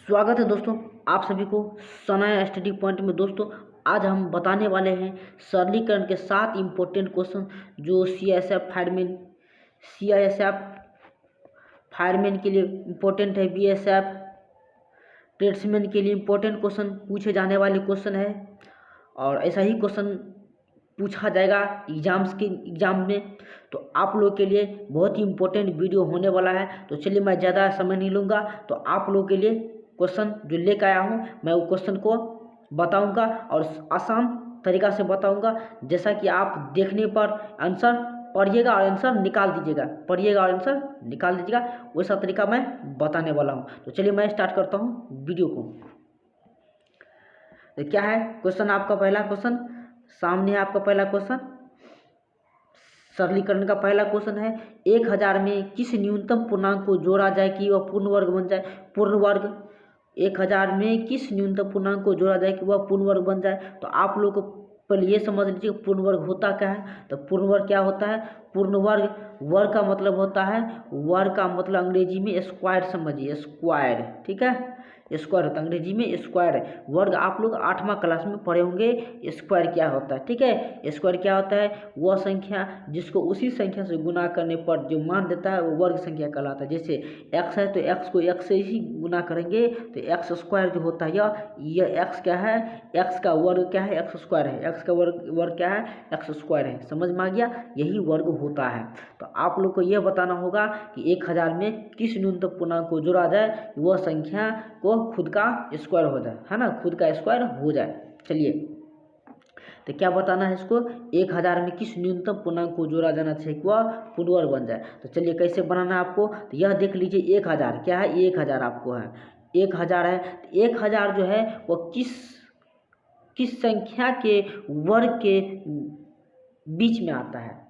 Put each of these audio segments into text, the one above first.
स्वागत है दोस्तों आप सभी को सनाया स्टडी पॉइंट में। दोस्तों आज हम बताने वाले हैं सरलीकरण के 7 इम्पोर्टेंट क्वेश्चन जो सीआईएसएफ फायरमैन के लिए इम्पोर्टेंट है, बीएसएफ ट्रेड्समैन के लिए इम्पोर्टेंट क्वेश्चन पूछे जाने वाले क्वेश्चन है और ऐसा ही क्वेश्चन पूछा जाएगा एग्जाम में। तो आप लोग के लिए बहुत ही इम्पोर्टेंट वीडियो होने वाला है। तो चलिए मैं ज़्यादा समय नहीं लूँगा, तो आप लोग के लिए क्वेश्चन जो लेकर आया हूँ मैं वो क्वेश्चन को बताऊंगा और आसान तरीका से बताऊंगा, जैसा कि आप देखने पर आंसर पढ़िएगा और आंसर निकाल दीजिएगा, पढ़िएगा और आंसर निकाल दीजिएगा, वैसा तरीका मैं बताने वाला हूँ। तो चलिए मैं स्टार्ट करता हूँ वीडियो को। तो क्या है क्वेश्चन, आपका पहला क्वेश्चन सामने है। आपका पहला क्वेश्चन सरलीकरण का पहला क्वेश्चन है, 1000 में किस न्यूनतम पूर्णांक को जोड़ा जाए कि वह पूर्ण वर्ग बन जाए। पूर्ण वर्ग 1000 में किस न्यूनतम पूर्णांक को जोड़ा जाए कि वह पूर्ण वर्ग बन जाए। तो आप लोग को पहले ये समझ लीजिए पूर्ण वर्ग होता क्या है। तो पूर्ण वर्ग क्या होता है? पूर्ण वर्ग का मतलब होता है, वर्ग का मतलब अंग्रेजी में स्क्वायर समझिए, स्क्वायर, ठीक है। स्क्वायर होता है अंग्रेजी में स्क्वायर है। वर्ग आप लोग 8वां क्लास में पढ़े होंगे स्क्वायर क्या होता है, ठीक है। स्क्वायर क्या होता है? वह संख्या जिसको उसी संख्या से गुना करने पर जो मान देता है वो वर्ग संख्या कहलाता है। जैसे x है तो x को x से ही गुना करेंगे तो एक्स स्क्वायर जो होता है यह x क्या है, x का वर्ग क्या है, एक्स स्क्वायर है। x का वर्ग क्या है, एक्स स्क्वायर है। समझ में आ गया, यही वर्ग होता है। तो आप लोग को यह बताना होगा कि 1000 में किस न्यूनतम पूर्णांक को जोड़ा जाए वह संख्या को खुद का स्क्वायर हो जाए, है ना, खुद का स्क्वायर हो जाए। चलिए तो क्या बताना है इसको, 1000 में किस न्यूनतम पूर्णांक को जोड़ा जाना चाहिए कि वह पूर्ण वर्ग बन जाए। तो चलिए कैसे बनाना है आपको, तो यह देख लीजिए 1000 क्या है, 1000 आपको है, 1000 है। 1000 जो है वह किस संख्या के वर्ग के बीच में आता है,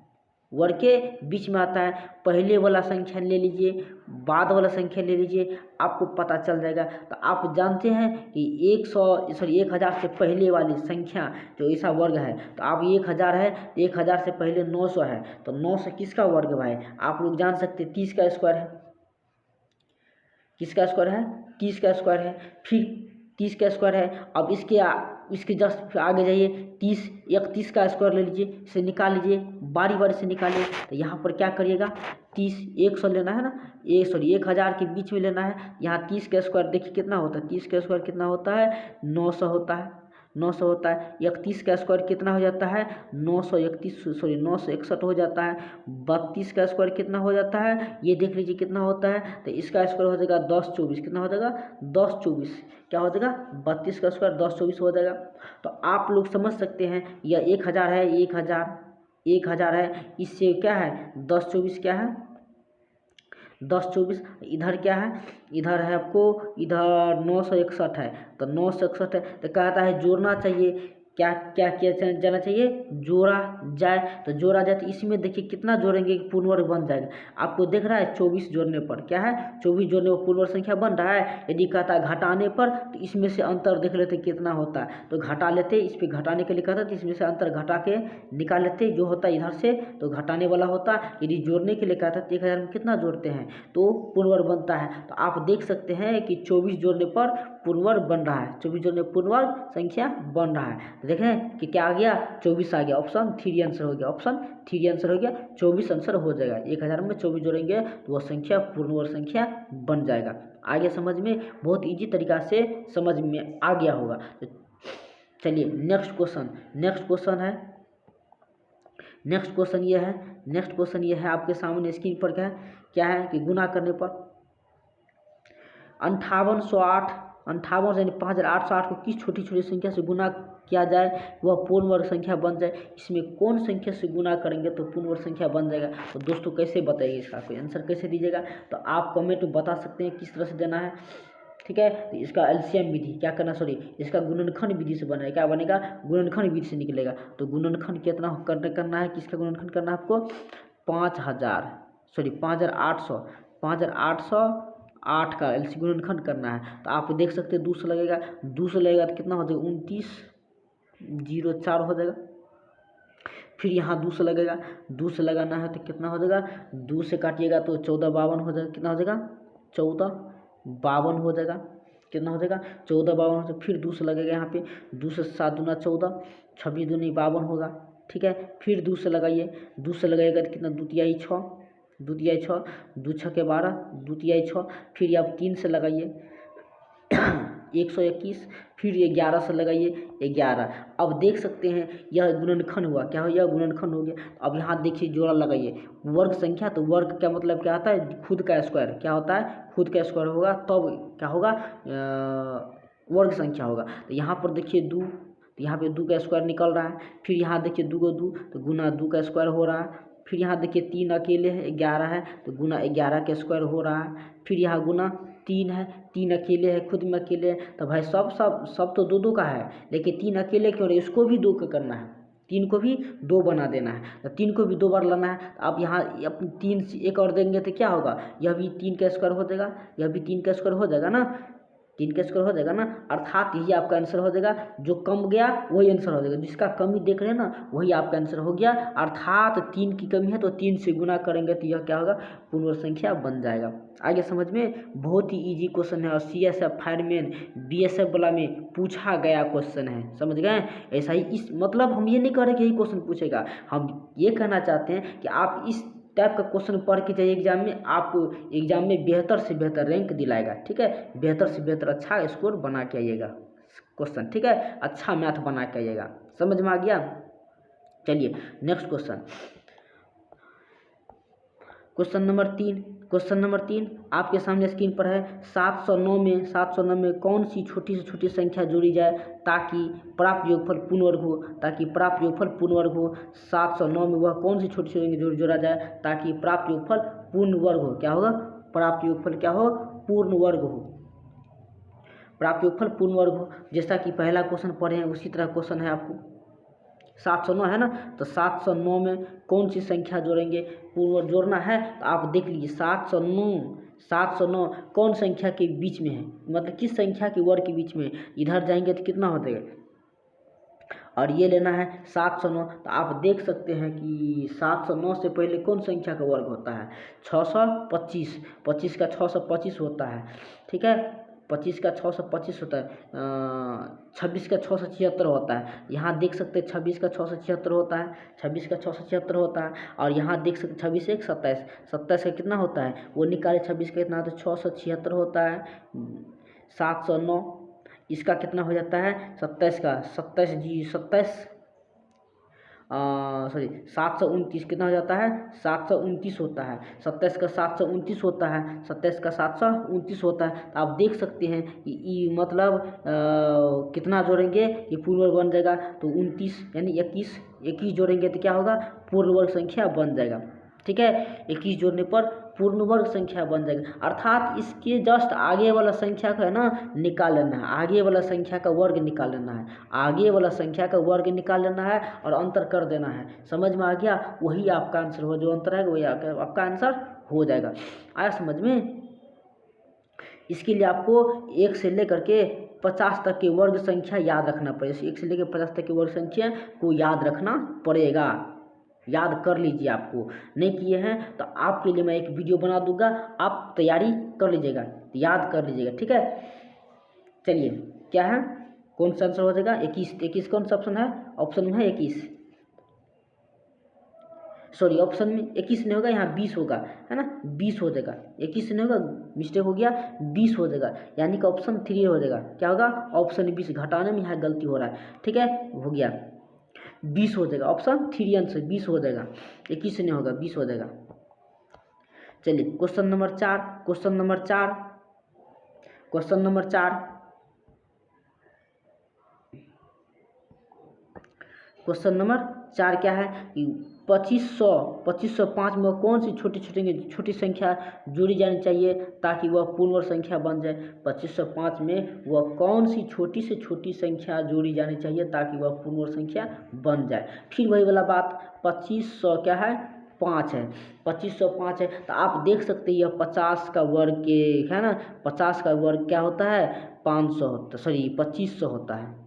वर्ग के बीच में आता है। पहले वाला संख्या ले लीजिए, बाद वाला संख्या ले लीजिए, आपको पता चल जाएगा। तो आप जानते हैं कि 1000 से पहले वाली संख्या जो ऐसा वर्ग है, तो आप 1000 है, 1000 से पहले 900 है, तो 900 किसका वर्ग है भाई? आप लोग जान सकते 30 का स्क्वायर है। किसका स्क्वायर है? 30 का स्क्वायर है। फिर 30 का स्क्वायर है। अब इसके जस्ट आगे जाइए, 31 का स्क्वायर ले लीजिए, इसे निकाल लीजिए, बारी बारी से निकालिए। तो यहाँ पर क्या करिएगा, 100 लेना है ना, 1000 के बीच में लेना है। यहाँ 30 का स्क्वायर देखिए कितना होता है, 30 का स्क्वायर कितना होता है, 900 होता है, 900 होता है। 31 का स्क्वायर कितना हो जाता है, 961 हो जाता है। 32 का स्क्वायर कितना हो जाता है, ये देख लीजिए कितना होता है। तो इसका स्क्वायर हो जाएगा 1024, कितना हो जाएगा 1024, क्या हो जाएगा 32 का स्क्वायर 1024 हो जाएगा। तो आप लोग समझ सकते हैं यह 1000 है, 1000 है, इससे क्या है 1024 क्या है 1024। इधर क्या है, इधर है आपको, इधर 961 है, तो 961 है। तो कहता है जोड़ना चाहिए, क्या क्या किया जाना चाहिए, जोड़ा जाए। तो जोड़ा जाए तो इसमें देखिए कितना जोड़ेंगे कि पूर्ण वर्ग बन जाएगा। आपको देख रहा है 24 जोड़ने पर क्या है, 24 जोड़ने पर पूर्ण वर्ग संख्या बन रहा है। यदि कहता है घटाने पर तो इसमें से अंतर देख लेते कितना होता है, तो घटा लेते, इस पर घटाने के लिए कहता है तो इसमें से अंतर घटा के निकाल लेते, जो होता है इधर से तो घटाने वाला होता। यदि जोड़ने के लिए कहता है तो 1000 में कितना जोड़ते हैं तो पूर्ण वर्ग बनता है। तो आप देख सकते हैं कि 24 जोड़ने पर पूर्ण वर्ग बन रहा है, 24 जोड़ने पर पूर्ण वर्ग संख्या बन रहा है। तो देखें कि क्या आ गया, 24 आ गया, ऑप्शन 3 आंसर हो गया, ऑप्शन 3 आंसर हो गया, 24 आंसर हो जाएगा। 1000 में 24 जोड़ेंगे तो वह संख्या पूर्ण वर्ग संख्या बन जाएगा। आगे समझ में बहुत इजी तरीका से समझ में आ गया होगा। तो चलिए नेक्स्ट क्वेश्चन है, नेक्स्ट क्वेश्चन ये है आपके सामने स्क्रीन पर क्या है कि गुना करने पर 5808 यानी 5808 को किस छोटी छोटी संख्या से गुना किया जाए वह पूर्ण वर्ग संख्या बन जाए। इसमें कौन संख्या से गुना करेंगे तो पूर्ण वर्ग संख्या बन जाएगा। तो दोस्तों कैसे बताइए, इसका कोई आंसर कैसे दीजिएगा, तो आप कमेंट में बता सकते हैं किस तरह से देना है, ठीक है। तो इसका एलसीएम विधि क्या करना, इसका गुणनखंड विधि से बनेगा, क्या बनेगा, गुणनखंड विधि से निकलेगा। तो गुणनखंड कितना करना है, किसका गुणनखंड करना है आपको, 5808 का एलसी गुणनखंड करना है। तो आप देख सकते हैं 2 से लगेगा, 2 से लगेगा तो कितना हो जाएगा 2904 हो जाएगा। फिर यहाँ 2 से लगेगा, 2 से लगाना है तो कितना हो जाएगा, 2 से काटिएगा तो 1452 हो जाएगा, कितना हो जाएगा 1452 हो जाएगा। कितना हो जाएगा 14 52, फिर 2 से लगेगा यहाँ पे, 2 से 7 दूना 14, 26 दूनी 52 होगा, ठीक है। फिर 2 से लगाइए, 2 से लगाइएगा तो कितना 2 तिहाई 6, 2 तिहाई 6, 2 छक्के 12, 2 तिहाई 6, फिर आप 3 से लगाइए 121, फिर 11 से लगाइए 11। अब देख सकते हैं यह गुणनखंड हुआ, क्या हो, यह गुणनखंड हो गया। अब यहाँ देखिए जोड़ा लगाइए, वर्ग संख्या, तो वर्ग का मतलब क्या होता है, खुद का स्क्वायर, क्या होता है, खुद का स्क्वायर होगा तब क्या होगा, वर्ग संख्या होगा। तो यहाँ पर देखिए 2, तो यहाँ पे 2 का स्क्वायर निकल रहा है, फिर यहाँ देखिए 2 को 2 तो गुना 2 का स्क्वायर हो रहा है, फिर यहाँ देखिए 3 अकेले है 11 है तो गुना 11 का स्क्वायर हो रहा है, फिर यहाँ गुना 3 है, 3 अकेले है, खुद में अकेले है, तो भाई सब तो 2 का है, लेकिन 3 अकेले क्यों रहे, इसको भी 2 का करना है, 3 को भी 2 बना देना है, तो 3 को भी 2 बार लाना है। तो आप यहाँ 3 से 1 और देंगे तो क्या होगा, यह भी 3 का स्क्वायर हो जाएगा, यह भी 3 का स्क्वायर हो जाएगा ना, 3 का स्क्वायर हो जाएगा ना, अर्थात यही आपका आंसर हो जाएगा। जो कम गया वही आंसर हो जाएगा, जिसका कमी देख रहे हैं ना वही आपका आंसर हो गया, अर्थात 3 की कमी है तो 3 से गुना करेंगे तो यह क्या होगा, पूर्ण वर्ग संख्या बन जाएगा। आगे समझ में, बहुत ही इजी क्वेश्चन है और CSF फायरमैन BSF वाला में पूछा गया क्वेश्चन है, समझ गए। ऐसा ही इस मतलब हम ये नहीं कह रहे कि यही क्वेश्चन पूछेगा, हम ये कहना चाहते हैं कि आप इस टाइप का क्वेश्चन पढ़ के जाइए एग्जाम में, आपको एग्जाम में बेहतर से बेहतर रैंक दिलाएगा, ठीक है, बेहतर से बेहतर अच्छा स्कोर बना के आइएगा क्वेश्चन, ठीक है, अच्छा मैथ बना के आइएगा, समझ में आ गया। चलिए नेक्स्ट क्वेश्चन, क्वेश्चन नंबर 3 आपके सामने स्क्रीन पर है। 709 में कौन सी छोटी से छोटी संख्या जोड़ी जाए ताकि प्राप्त योगफल पूर्ण वर्ग हो, 709 में वह कौन सी छोटी संख्या जोड़ा जाए ताकि प्राप्त योगफल पूर्ण वर्ग हो, क्या होगा, प्राप्त योगफल क्या हो, पूर्ण वर्ग हो, प्राप्त योगफल पूर्ण वर्ग हो। जैसा कि पहला क्वेश्चन पढ़े हैं उसी तरह क्वेश्चन है आपको, 709 है ना, तो 709 में कौन सी संख्या जोड़ेंगे, पूर्ण वर्ग जोड़ना है, तो आप देख लीजिए 709 कौन संख्या के बीच में है, मतलब किस संख्या के वर्ग के बीच में, इधर जाएंगे तो कितना हो जाएगा, और ये लेना है 709, तो आप देख सकते हैं कि 709 से पहले कौन संख्या का वर्ग होता है, 625, 25 का 625 होता है, ठीक है, 25 का 625 होता है, 26 का 676 होता है, यहाँ देख सकते हैं 26 का 676 होता है, 26 का 676 होता है, और यहाँ देख सकते 26 1 27, 27 का कितना होता है वो निकाले, 26 का कितना होता है 676 होता है, 709 इसका कितना हो जाता है 27 का 729 कितना हो जाता है 729 होता है, 27 का 729 होता है, 27 का 729 होता है। तो आप देख सकते हैं कि मतलब कितना जोड़ेंगे कि पूर्ण वर्ग बन जाएगा, तो 29 यानी 21 जोड़ेंगे तो क्या होगा, पूर्ण वर्ग संख्या बन जाएगा, ठीक है, 21 जोड़ने पर पूर्ण वर्ग संख्या बन जाएगा, अर्थात इसके जस्ट आगे वाला संख्या का है ना निकाल लेना है, आगे वाला संख्या का वर्ग निकाल लेना है, आगे वाला संख्या का वर्ग निकाल लेना है और अंतर कर देना है, समझ में आ गया, वही आपका आंसर हो, जो अंतर है वही आपका आंसर हो जाएगा। आया समझ में। इसके लिए आपको 1 से लेकर के 50 तक के वर्ग संख्या याद रखना पड़ेगा, 1 से लेकर 50 तक के वर्ग संख्या को याद रखना पड़ेगा, याद कर लीजिए। आपको नहीं किए हैं तो आपके लिए मैं एक वीडियो बना दूंगा, आप तैयारी कर लीजिएगा, याद कर लीजिएगा, ठीक है। चलिए क्या है, कौन सा आंसर हो जाएगा 21 कौन सा ऑप्शन है, ऑप्शन में है 21, सॉरी ऑप्शन में 21 नहीं होगा, यहाँ 20 होगा, है ना, 20 हो जाएगा, 21 नहीं होगा, मिस्टेक हो गया, 20 हो जाएगा, यानी कि ऑप्शन 3 हो जाएगा, क्या होगा, ऑप्शन 20, घटाने में यहाँ गलती हो रहा है, ठीक है, हो गया 20 हो जाएगा, ऑप्शन 3 आंसर 20 हो जाएगा, 21 नहीं होगा, 20 हो जाएगा। चलिए क्वेश्चन नंबर 4 क्या है कि 2505 में कौन सी छोटी संख्या जोड़ी जानी चाहिए ताकि वह पूर्ण वर्ग संख्या बन जाए, 2505 में वह कौन सी छोटी से छोटी संख्या जोड़ी जानी चाहिए ताकि वह पूर्ण वर्ग संख्या बन जाए। फिर वही वाला बात, 2500 क्या है 5 है, 2505 है, तो आप देख सकते हैं यह 50 का वर्ग के है ना, 50 का वर्ग क्या होता है 500 होता, सॉरी 2500 होता है,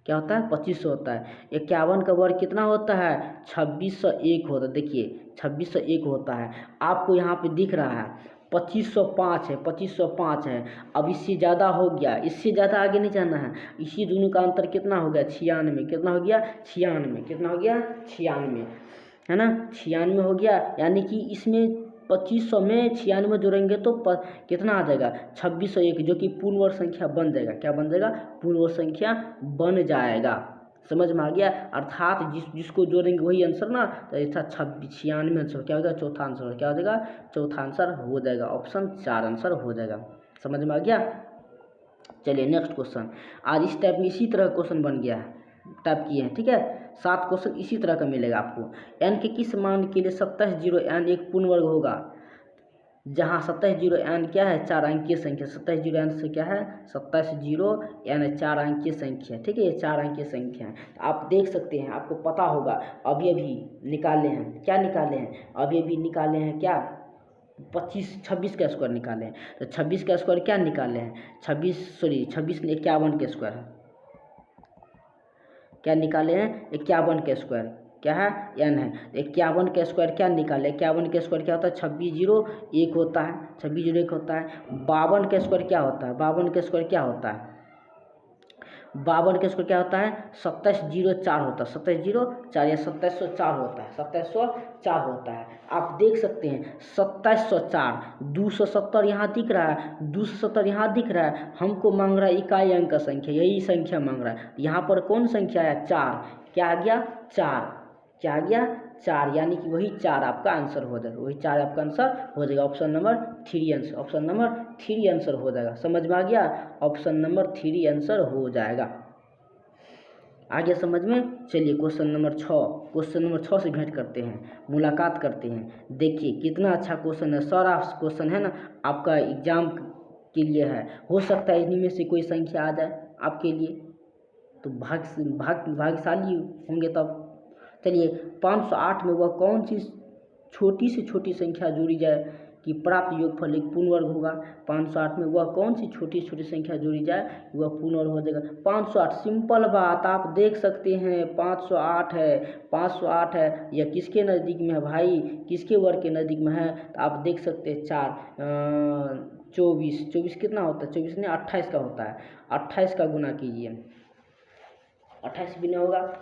क्या होता है 2500 होता है। 51 का वर्ग कितना होता है 2601 होता है, देखिए 2601 होता है, आपको यहाँ पे दिख रहा है 2505 है, 2505 है। अब इससे ज़्यादा हो गया, इससे ज़्यादा आगे नहीं जाना है। इसी दोनों का अंतर कितना हो गया? 96। कितना हो गया? 96। कितना हो गया? 96, है ना? 96 हो गया। यानी कि इसमें 2500 में 96 जोड़ेंगे तो कितना आ जाएगा? 2601, जो कि पूर्ण वर्ग संख्या बन जाएगा। क्या बन जाएगा? पूर्ण वर्ग संख्या बन जाएगा। समझ में आ गया? अर्थात जिसको जोड़ेंगे वही आंसर ना, तो ऐसा 96 आंसर क्या होगा? चौथा आंसर क्या हो जाएगा? चौथा आंसर हो जाएगा। ऑप्शन 4 आंसर हो जाएगा। समझ में आ गया? चलिए नेक्स्ट क्वेश्चन। आज इस टाइप में इसी तरह क्वेश्चन बन गया है, टाइप किए हैं, ठीक है। 7 क्वेश्चन इसी तरह का मिलेगा आपको। n के किस मान के लिए 27 n एक पूर्ण वर्ग होगा? जहाँ 27 n क्या है? 4 अंकीय संख्या। 27 n से क्या है? 27 n 4 अंकीय संख्या, ठीक है। ये 4 अंकीय संख्या है। आप देख सकते हैं, आपको पता होगा। अभी निकाले हैं, क्या निकाले हैं? अभी निकाले हैं क्या? 26 का स्क्वायर निकाले हैं। तो 26 का स्क्वायर क्या निकाले हैं? 26 ने 51 के स्क्वायर है। क्या निकाले हैं? 51 के स्क्वायर क्या है? n है। 51 के स्क्वायर क्या निकाले? 51 के स्क्वायर क्या होता है? 2601 होता है। 2601 होता है। 52 के स्क्वायर क्या होता है? 52 के स्क्वायर क्या होता है? 52 के स्क्वायर क्या होता है? 2704 होता है। 2704 या 2704 होता है। 2704 होता है। आप देख सकते हैं 2704, 270 यहाँ दिख रहा है, 270 यहाँ दिख रहा है। हमको मांग रहा है इकाई अंक का संख्या, यही संख्या मांग रहा है। यहाँ पर कौन संख्या आया? 4। क्या आ गया? 4। क्या आ गया? 4, यानी कि वही 4 आपका आंसर हो जाएगा। वही 4 आपका आंसर हो जाएगा। Option number 3 answer, option number 3 answer हो जाएगा। समझ में आ गया? ऑप्शन नंबर 3 आंसर हो जाएगा। आ गया समझ में? चलिए क्वेश्चन नंबर 6, क्वेश्चन नंबर 6 से भेंट करते हैं, मुलाकात करते हैं। देखिए कितना अच्छा क्वेश्चन है, सारा क्वेश्चन है ना आपका एग्जाम के लिए है। हो सकता है इन्हीं में से कोई संख्या आ जाए आपके लिए, तो भाग्यशाली होंगे तब। चलिए 508 में वह कौन सी छोटी से छोटी संख्या जोड़ी जाए कि प्राप्त योगफल एक पूर्ण वर्ग होगा? 508 में वह कौन सी छोटी छोटी संख्या जोड़ी जाए वह पूर्ण वर्ग हो जाएगा? 508 सिंपल बात, आप देख सकते हैं 508 है, 508 है। यह किसके नज़दीक में है भाई? किसके वर्ग के नज़दीक में है? तो आप देख सकते हैं 24 कितना होता है? 24 नहीं 28 का होता है। 28 का गुना कीजिए, 28 भी नहीं होगा,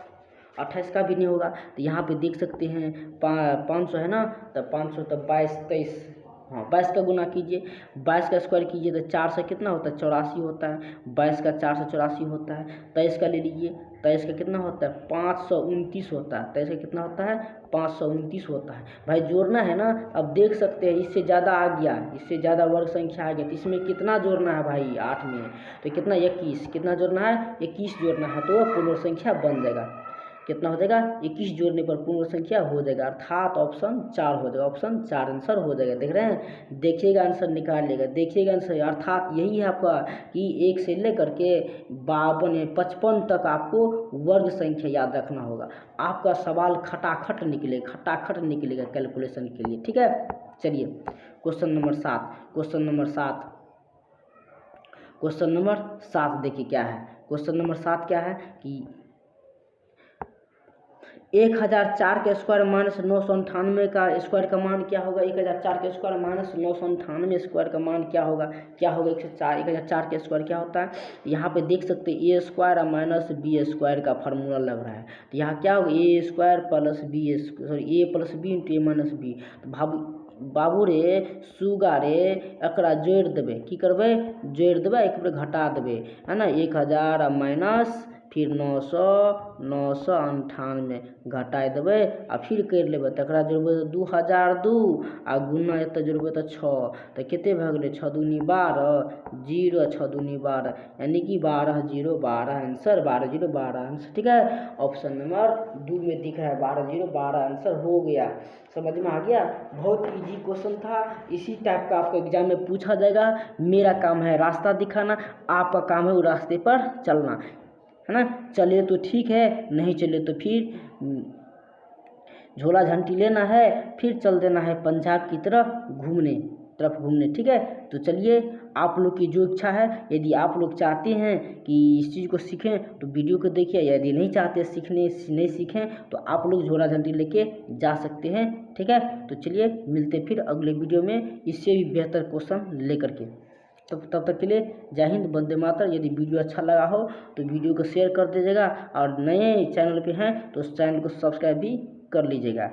28 का भी नहीं होगा। तो यहाँ पे देख सकते हैं 500 है ना, तो 500 तो 22 23, हाँ 22 का गुना कीजिए, 22 का स्क्वायर कीजिए तो 4 से कितना होता है? 84 होता है। 22 का 4 से 84 होता है। 23 का ले लीजिए, 23 का कितना होता है? 529 होता है। 23 का कितना होता है? 529 होता है। भाई जोड़ना है ना, अब देख सकते हैं इससे ज़्यादा आ गया, इससे ज़्यादा वर्ग संख्या आ गया, तो इसमें कितना जोड़ना है भाई? 8 में तो कितना? 21। कितना जोड़ना है? 21 जोड़ना है, तो पूर्ण संख्या बन जाएगा। कितना हो जाएगा? 21 जोड़ने पर पूर्ण संख्या हो जाएगा, अर्थात ऑप्शन 4 हो जाएगा। ऑप्शन 4 आंसर हो जाएगा। देख रहे हैं, देखिएगा आंसर निकाल लेगा, देखिएगा आंसर। अर्थात यही है आपका कि 1 से लेकर के 55 तक आपको वर्ग संख्या याद रखना होगा। आपका सवाल खटाखट निकलेगा कैलकुलेशन के लिए, ठीक है। चलिए क्वेश्चन नंबर 7, क्वेश्चन नंबर 7 देखिए क्या है। क्वेश्चन नंबर 7 क्या है कि 1004 के स्क्वायर माइनस 998 का स्क्वायर का मान क्या होगा? 1004 के स्क्वायर माइनस 998 स्क्वायर का मान क्या होगा? 1004 के स्क्वायर क्या होता है? यहाँ पे देख सकते हैं ए स्क्वायर माइनस बी स्क्वायर का फार्मूला लग रहा है। तो यहाँ क्या होगा? ए स्क्वायर प्लस बी ए प्लस बी इंटू ए माइनस बी। तो बाबू रे सुगा रे एकरा जोड़ देवे, की करबे? जोड़ देवे, एक बार घटा देवे, है ना। 1000 माइनस फिर 998 घटा देवे आ फिर कर लेबै, तकरा जोड़बै तो 2002 आ गुना एतऽ जोड़बै तो 6, तो कते भऽ गेलै? 6 दूनी 12, 0 6 दूनी 12, यानी कि 12 0 12 आंसर, 12 0 12 आंसर, ठीक है। ऑप्शन नंबर 2 में दिख रहा है 12 0 12 आंसर हो गया। समझ में आ गया? बहुत इजी क्वेश्चन था, इसी टाइप का आपको एग्जाम में पूछा जाएगा। मेरा काम है रास्ता दिखाना, आपका काम है वो रास्ते पर चलना, है ना। चले तो ठीक है, नहीं चले तो फिर झोला झंटी लेना है, फिर चल देना है पंजाब की तरफ घूमने। तरफ घूमने। ठीक है, तो चलिए आप लोग की जो इच्छा है, यदि आप लोग चाहते हैं कि इस चीज़ को सीखें तो वीडियो को देखिए, यदि नहीं चाहते नहीं सीखें तो आप लोग झोला झंडी लेके जा सकते हैं। ठीक है, तो चलिए मिलते फिर अगले वीडियो में इससे भी बेहतर क्वेश्चन लेकर के। तब तक के लिए जय हिंद, वंदे मातरम। यदि वीडियो अच्छा लगा हो तो वीडियो को शेयर कर दीजिएगा और नए चैनल पे हैं तो उस चैनल को सब्सक्राइब भी कर लीजिएगा।